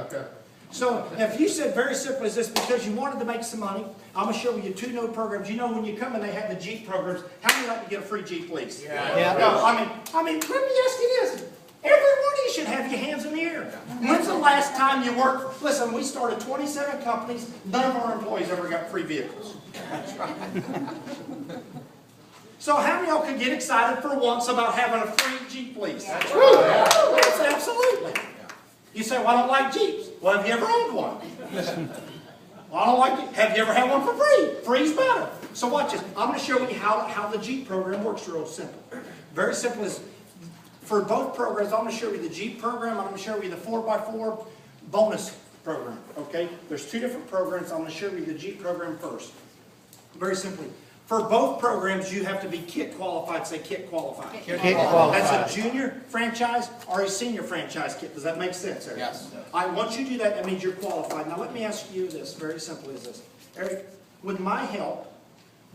Okay. So if you said very simply is this because you wanted to make some money, I'm going to show you two new programs. You know when you come and they have the Jeep programs, how many like to get a free Jeep lease? Yeah. No, I mean, let me ask you this. Every one of you should have your hands in the air. When's the last time you worked? Listen, we started 27 companies. None of our employees ever got free vehicles. That's right. So how many of y'all could get excited for once about having a free Jeep lease? That's right. Yes, absolutely. You say, well, I don't like Jeeps. Well, have you ever owned one? Well, I don't like it. Have you ever had one for free? Free's better. So watch this. I'm going to show you how the Jeep program works real simple. Very simple is, for both programs, I'm going to show you the Jeep program, and I'm going to show you the 4x4 bonus program, okay? There's two different programs. I'm going to show you the Jeep program first. Very simply. For both programs, you have to be KIT qualified. Say KIT qualified. KIT qualified. That's a junior franchise or a senior franchise KIT. Does that make sense, Eric? Yes. All right, once you do that, that means you're qualified. Now let me ask you this, very simply is this. Eric, with my help,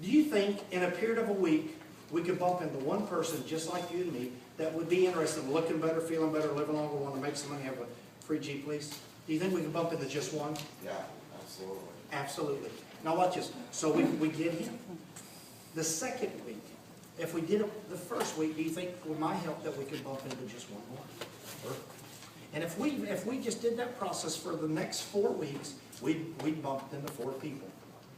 do you think in a period of a week, we could bump into one person just like you and me that would be interested in looking better, feeling better, living longer, want to make some money, have a free Jeep lease? Do you think we can bump into just one? Yeah, absolutely. Absolutely. Now watch this. So we get him. The second week, if we did it the first week, do you think with my help that we could bump into just one more? Sure. And if we just did that process for the next 4 weeks, we'd bump into 4 people.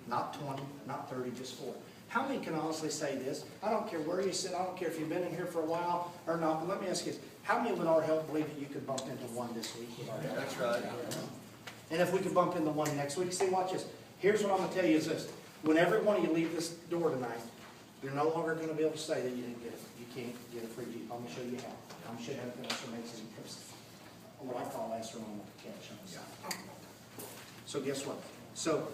Not 20, not 30, just 4. How many can honestly say this? I don't care where you sit, I don't care if you've been in here for a while or not, but let me ask you this. How many with our help believe that you could bump into one this week with our help? That's right. And if we could bump into one next week, see, watch this. Here's what I'm going to tell you is this. When every one of you leave this door tonight, you're no longer going to be able to say that you didn't get it. You can't get a free Jeep. I'm going to show you how. I'm going to show you how to also make some tips. What I call astronomical cash on the side. So guess what? So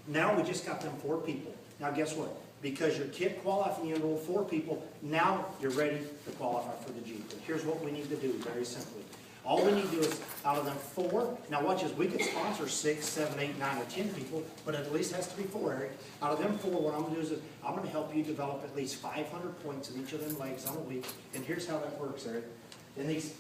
now we just got them 4 people. Now guess what? Because your KIT qualified and you enroll 4 people, now you're ready to qualify for the Jeep. But here's what we need to do, very simply. All we need to do is, out of them 4, now watch this, we could sponsor 6, 7, 8, 9, or 10 people, but it at least has to be 4, Eric. Out of them 4, what I'm going to do is I'm going to help you develop at least 500 points in each of them legs on a week. And here's how that works, Eric. In these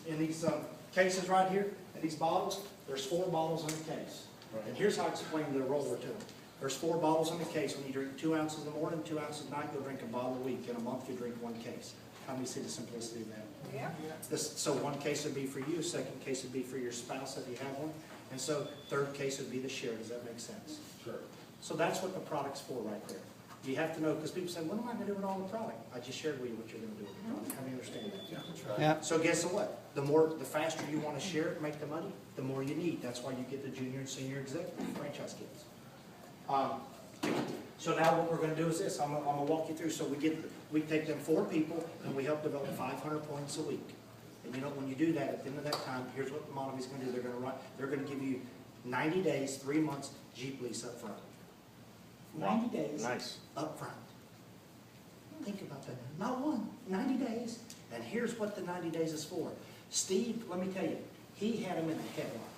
cases right here, in these bottles, there's 4 bottles in the case. Right. And here's how I explain the roller to them. There's 4 bottles in the case. When you drink 2 ounces in the morning, 2 ounces at night, you'll drink a bottle a week. In a month, you drink 1 case. How many see the simplicity of that? Yeah. So 1 case would be for you, 2nd case would be for your spouse if you have one, and so 3rd case would be the share. Does that make sense? Sure. So that's what the product's for right there. You have to know, because people say, what am I going to do with all the product? I just shared with you what you're going to do with the product. How do you understand that? Yeah, that's right. Yeah. So guess what? The faster you want to share it, make the money, the more you need. That's why you get the junior and senior executive franchise kids. So now what we're going to do is this. I'm going to walk you through. So we take them 4 people and we help develop 500 points a week. And you know, when you do that, at the end of that time, here's what Montevi's going to do. They're going to give you 90 days, 3 months Jeep lease up front. 90 days up front. Think about that. Not one, 90 days. And here's what the 90 days is for. Steve, let me tell you, he had him in a headlock.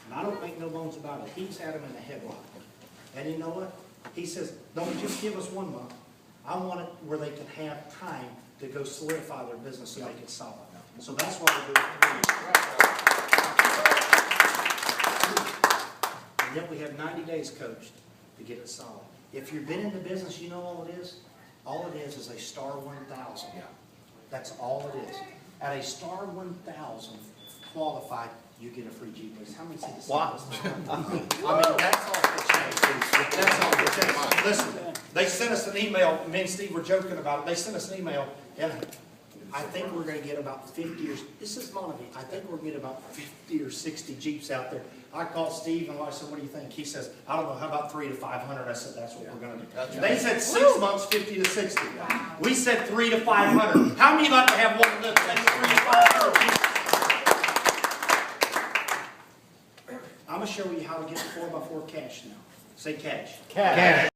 And I don't make no bones about it. He's had him in a headlock. And you know what? He says, don't just give us 1 month. I want it where they can have time to go solidify their business and make it solid. So that's what we're doing. And then we have 90 days coached to get it solid. If you've been in the business, you know all it is? All it is a star 1,000. Yeah. That's all it is. At a star 1,000 qualified, you get a free Jeep lease. How many see this? Wow. I mean, that's off the chain. That's off the chain. Listen, they sent us an email. Me and Steve were joking about it. They sent us an email, and I think we're going to get about 50 or, this is Montevi, I think we're going to get about 50 or 60 Jeeps out there. I called Steve and I said, what do you think? He says, I don't know, how about 300 to 500? I said, that's what we're going to do. That's They said 6 months, 50 to 60. We said 300 to 500. How many like to have one of those? That's 300 to 500. I'm going to show you how to get the 4x4 cash now. Say cash. Cash.